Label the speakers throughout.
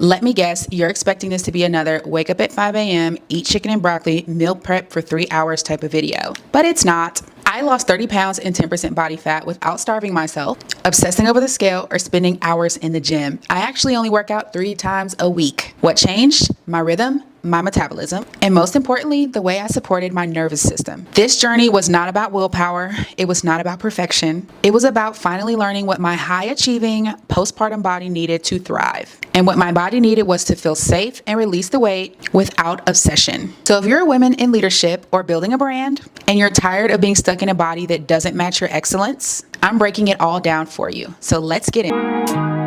Speaker 1: Let me guess, you're expecting this to be another wake up at 5 a.m., eat chicken and broccoli, meal prep for 3 hours type of video. But it's not. I lost 30 pounds and 10% body fat without starving myself, obsessing over the scale, or spending hours in the gym. I actually only work out 3 times a week. What changed? My rhythm, my metabolism, and most importantly, the way I supported my nervous system. This journey was not about willpower. It was not about perfection. It was about finally learning what my high achieving postpartum body needed to thrive. And what my body needed was to feel safe and release the weight without obsession. So if you're a woman in leadership or building a brand and you're tired of being stuck in a body that doesn't match your excellence, I'm breaking it all down for you. So let's get in.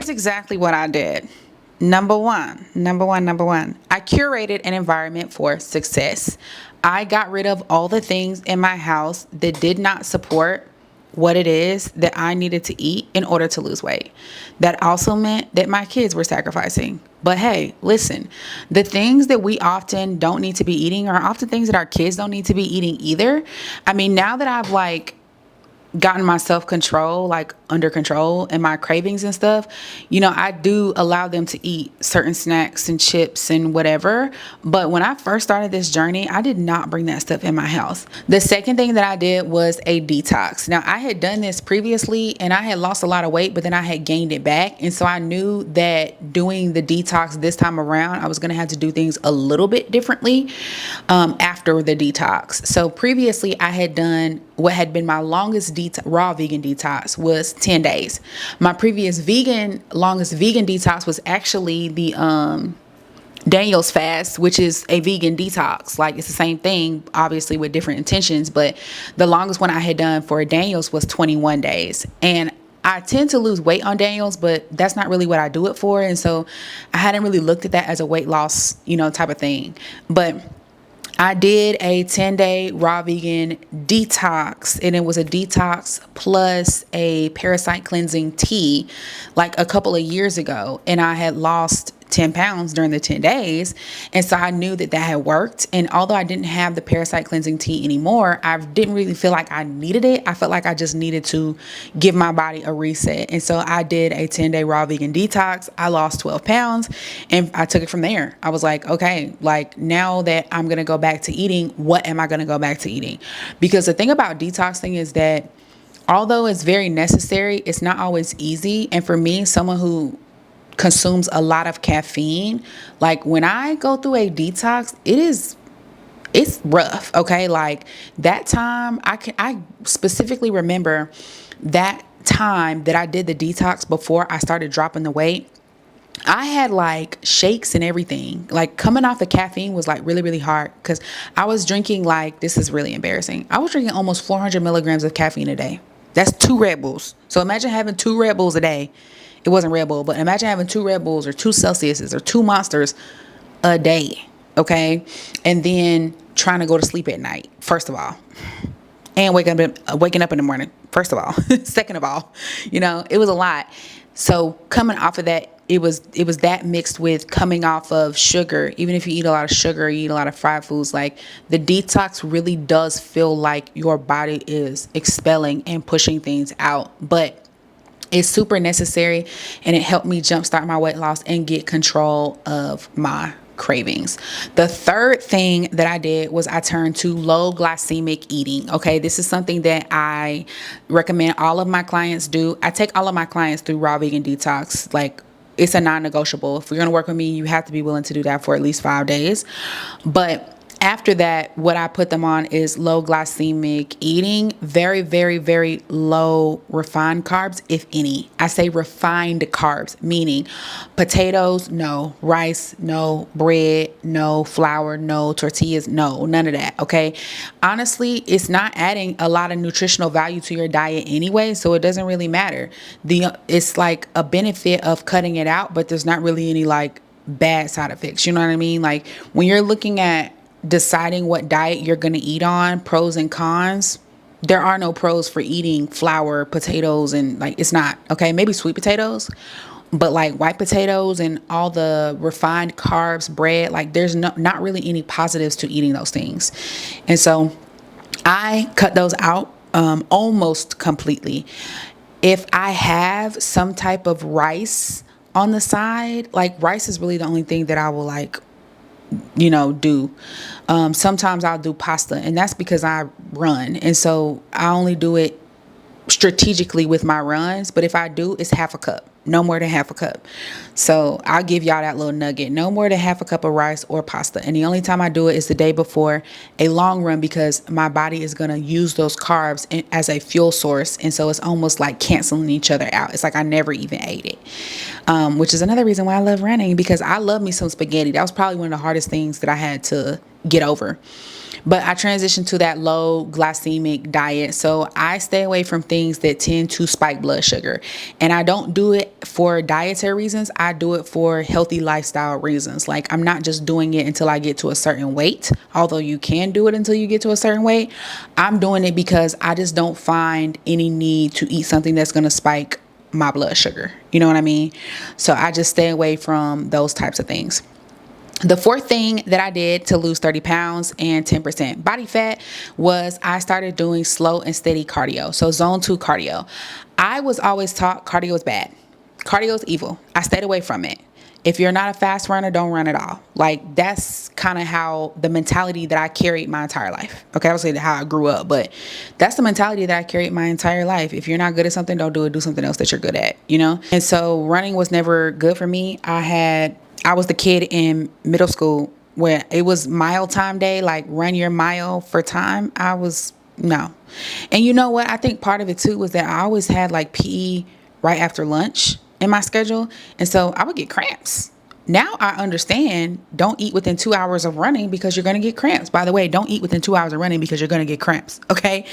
Speaker 1: Exactly what I did. Number one. I curated an environment for success. I got rid of all the things in my house that did not support what it is that I needed to eat in order to lose weight. That also meant that my kids were sacrificing. But hey, listen, the things that we often don't need to be eating are often things that our kids don't need to be eating either. I mean, now that I've gotten my self-control under control and my cravings and stuff, I do allow them to eat certain snacks and chips and whatever. But when I first started this journey, I did not bring that stuff in my house. The second thing that I did was a detox. Now, I had done this previously and I had lost a lot of weight, but then I had gained it back. And so I knew that doing the detox this time around, I was going to have to do things a little bit differently after the detox. So previously I had done what had been my longest raw vegan detox was 10 days. My previous longest vegan detox was actually the Daniel's fast, which is a vegan detox. It's the same thing, obviously with different intentions, but the longest one I had done for Daniel's was 21 days. And I tend to lose weight on Daniel's, but that's not really what I do it for. And so I hadn't really looked at that as a weight loss, type of thing. But I did a 10-day raw vegan detox, and it was a detox plus a parasite cleansing tea a couple of years ago. And I had lost 10 pounds during the 10 days. And so I knew that had worked. And although I didn't have the parasite cleansing tea anymore, I didn't really feel like I needed it. I felt like I just needed to give my body a reset. And so I did a 10-day raw vegan detox. I lost 12 pounds and I took it from there. I was like, okay, now that I'm going to go back to eating, what am I going to go back to eating? Because the thing about detoxing is that although it's very necessary, it's not always easy. And for me, someone who consumes a lot of caffeine, when I go through a detox, it's rough. Okay. That time I specifically remember that time that I did the detox before I started dropping the weight. I had shakes and everything. Coming off the caffeine was really, really hard because I was drinking this is really embarrassing. I was drinking almost 400 milligrams of caffeine a day. That's 2 Red Bulls. So imagine having 2 Red Bulls a day. It wasn't Red Bull, but imagine having 2 Red Bulls or 2 Celsiuses or 2 Monsters a day. Okay. And then trying to go to sleep at night, first of all, and waking up in the morning, first of all. Second of all, it was a lot. So coming off of that, it was that mixed with coming off of sugar. Even if you eat a lot of sugar, you eat a lot of fried foods, the detox really does feel like your body is expelling and pushing things out. But it's super necessary, and it helped me jumpstart my weight loss and get control of my cravings. The third thing that I did was I turned to low glycemic eating. Okay. This is something that I recommend all of my clients do. I take all of my clients through raw vegan detox. It's a non-negotiable. If you're going to work with me, you have to be willing to do that for at least 5 days. But after that, what I put them on is low glycemic eating, very, very, very low refined carbs, if any. I say refined carbs, meaning potatoes, no, rice, no, bread, no, flour, no, tortillas, no, none of that. Okay. Honestly, it's not adding a lot of nutritional value to your diet anyway, so it doesn't really matter. It's a benefit of cutting it out, but there's not really any bad side effects. You know what I mean? When you're looking at deciding what diet you're going to eat on, pros and cons, there are no pros for eating flour, potatoes, and like, it's not, okay? Maybe sweet potatoes, but like white potatoes and all the refined carbs, bread, like there's not really any positives to eating those things. And so I cut those out almost completely. If I have some type of rice on the side, like rice is really the only thing that I will like, do. Sometimes I'll do pasta, and that's because I run. And so I only do it strategically with my runs, but if I do, it's half a cup, no more than half a cup. So I'll give y'all that little nugget, no more than half a cup of rice or pasta. And the only time I do it is the day before a long run, because my body is going to use those carbs as a fuel source. And so it's almost like canceling each other out. It's like I never even ate it, which is another reason why I love running, because I love me some spaghetti. That was probably one of the hardest things that I had to get over. But I transitioned to that low glycemic diet. So I stay away from things that tend to spike blood sugar. And I don't do it for dietary reasons. I do it for healthy lifestyle reasons. Like, I'm not just doing it until I get to a certain weight, although you can do it until you get to a certain weight. I'm doing it because I just don't find any need to eat something that's going to spike my blood sugar. You know what I mean? So I just stay away from those types of things. The fourth thing that I did to lose 30 pounds and 10% body fat was I started doing slow and steady cardio. So zone 2 cardio. I was always taught cardio is bad. Cardio is evil. I stayed away from it. If you're not a fast runner, don't run at all. Like, that's kind of how the mentality that I carried my entire life. Okay, I would say how I grew up, but that's the mentality that I carried my entire life. If you're not good at something, don't do it. Do something else that you're good at, And so running was never good for me. I was the kid in middle school where it was mile time day, like run your mile for time. No. And you know what? I think part of it too was that I always had like PE right after lunch in my schedule. And so I would get cramps. Now I understand, don't eat within 2 hours of running because you're going to get cramps. By the way, don't eat within 2 hours of running because you're going to get cramps. Okay.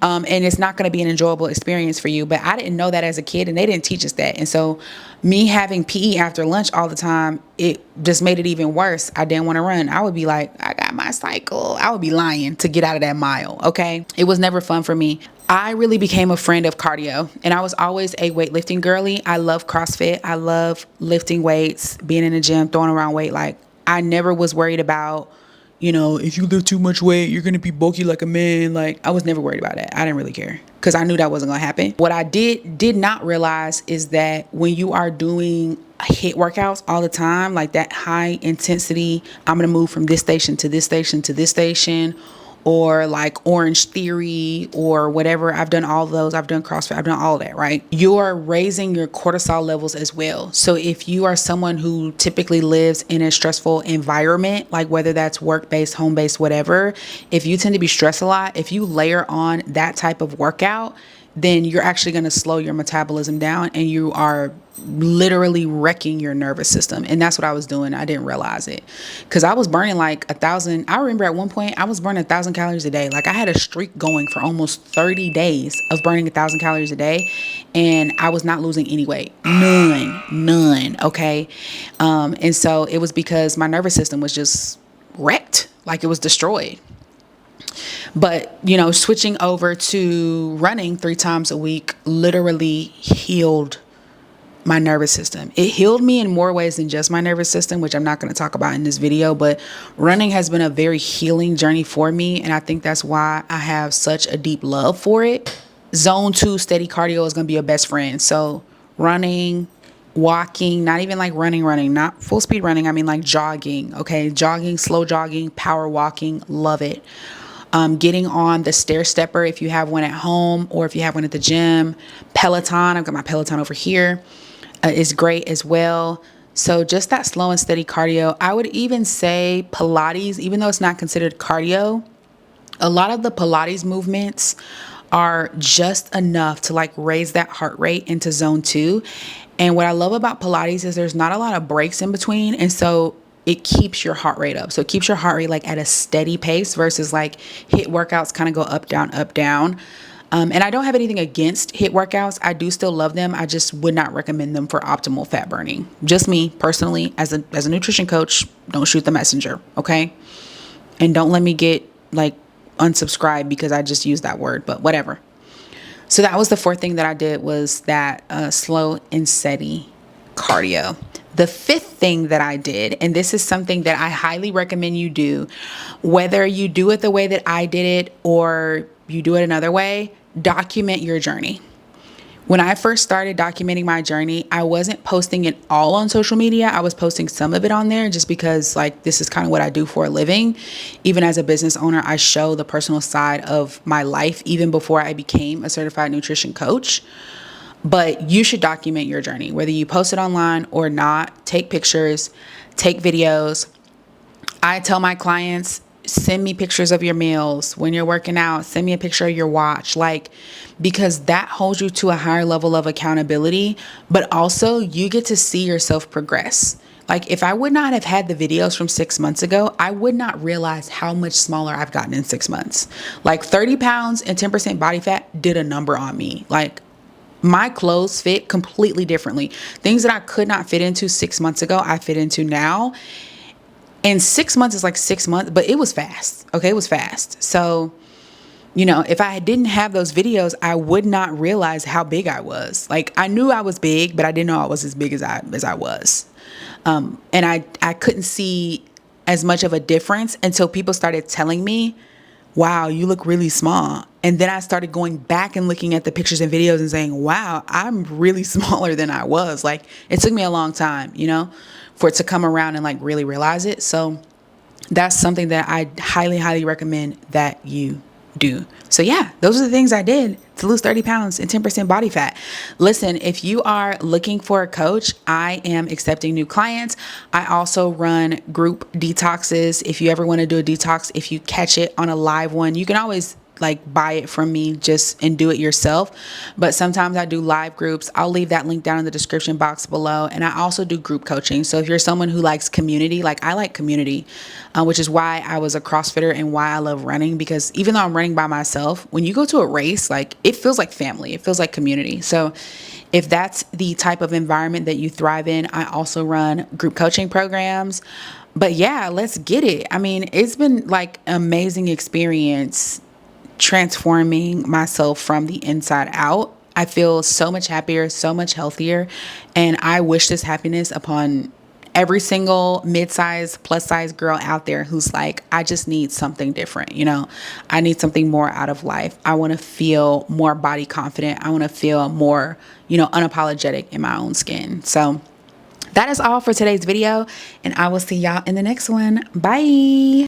Speaker 1: And it's not going to be an enjoyable experience for you. But I didn't know that as a kid, and they didn't teach us that. And so me having PE after lunch all the time, it just made it even worse. I didn't want to run. I would be like, I got my cycle. I would be lying to get out of that mile. Okay. It was never fun for me. I really became a friend of cardio, and I was always a weightlifting girly. I love CrossFit. I love lifting weights, being in the gym, throwing around weight. Like, I never was worried about, if you lift too much weight, you're going to be bulky like a man. Like, I was never worried about that. I didn't really care because I knew that wasn't going to happen. What I did not realize is that when you are doing HIIT workouts all the time, like that high intensity, I'm going to move from this station to this station to this station, or like Orange Theory or whatever. I've done all of those. I've done CrossFit. I've done all that, right? You're raising your cortisol levels as well. So if you are someone who typically lives in a stressful environment, like whether that's work-based, home-based, whatever, if you tend to be stressed a lot, if you layer on that type of workout, then you're actually going to slow your metabolism down, and you are literally wrecking your nervous system. And that's what I was doing. I didn't realize it because I was burning like 1,000. I remember at one point I was burning 1,000 calories a day. Like, I had a streak going for almost 30 days of burning 1,000 calories a day, and I was not losing any weight. None. Okay. And so it was because my nervous system was just wrecked. Like, it was destroyed. But, switching over to running 3 times a week literally healed my nervous system. It healed me in more ways than just my nervous system, which I'm not going to talk about in this video, but running has been a very healing journey for me. And I think that's why I have such a deep love for it. Zone 2 steady cardio is going to be your best friend. So running, walking, not even like running, not full speed running. I mean like jogging. Okay. Jogging, slow jogging, power walking. Love it. Getting on the stair stepper if you have one at home or if you have one at the gym. Peloton, I've got my Peloton over here, is great as well. So just that slow and steady cardio. I would even say Pilates, even though it's not considered cardio, a lot of the Pilates movements are just enough to like raise that heart rate into zone 2. And what I love about Pilates is there's not a lot of breaks in between. And so it keeps your heart rate up. So it keeps your heart rate like at a steady pace versus like HIIT workouts kind of go up, down, up, down. And I don't have anything against HIIT workouts. I do still love them. I just would not recommend them for optimal fat burning. Just me personally, as a nutrition coach, don't shoot the messenger. Okay. And don't let me get like unsubscribed because I just used that word, but whatever. So that was the fourth thing that I did, was that slow and steady cardio. The fifth thing that I did, and this is something that I highly recommend you do, whether you do it the way that I did it or you do it another way, document your journey. When I first started documenting my journey, I wasn't posting it all on social media. I was posting some of it on there just because like this is kind of what I do for a living. Even as a business owner, I show the personal side of my life even before I became a certified nutrition coach. But you should document your journey, whether you post it online or not. Take pictures, take videos. I tell my clients, send me pictures of your meals when you're working out. Send me a picture of your watch, because that holds you to a higher level of accountability, but also you get to see yourself progress. Like if I would not have had the videos from 6 months ago, I would not realize how much smaller I've gotten in 6 months. Like 30 pounds and 10% body fat did a number on me. Like my clothes fit completely differently. Things that I could not fit into 6 months ago, I fit into now. And 6 months is like 6 months, but it was fast. Okay, it was fast. So, if I didn't have those videos, I would not realize how big I was. Like I knew I was big, but I didn't know I was as big as I was. And I couldn't see as much of a difference until people started telling me, wow, you look really small. And then I started going back and looking at the pictures and videos and saying, wow, I'm really smaller than I was. Like it took me a long time, for it to come around and like really realize it. So that's something that I highly, highly recommend that you do. So yeah, those are the things I did to lose 30 pounds and 10% body fat. Listen, if you are looking for a coach, I am accepting new clients. I also run group detoxes. If you ever want to do a detox, if you catch it on a live one, you can always buy it from me and do it yourself. But sometimes I do live groups. I'll leave that link down in the description box below. And I also do group coaching. So if you're someone who likes community, I like community, which is why I was a CrossFitter and why I love running, because even though I'm running by myself, when you go to a race, it feels like family, it feels like community. So if that's the type of environment that you thrive in, I also run group coaching programs. But yeah, let's get it. I mean, it's been an amazing experience transforming myself from the inside out. I feel so much happier, so much healthier. And I wish this happiness upon every single mid-size, plus-size girl out there who's I just need something different. I need something more out of life. I want to feel more body confident. I want to feel more, unapologetic in my own skin. So that is all for today's video. And I will see y'all in the next one. Bye.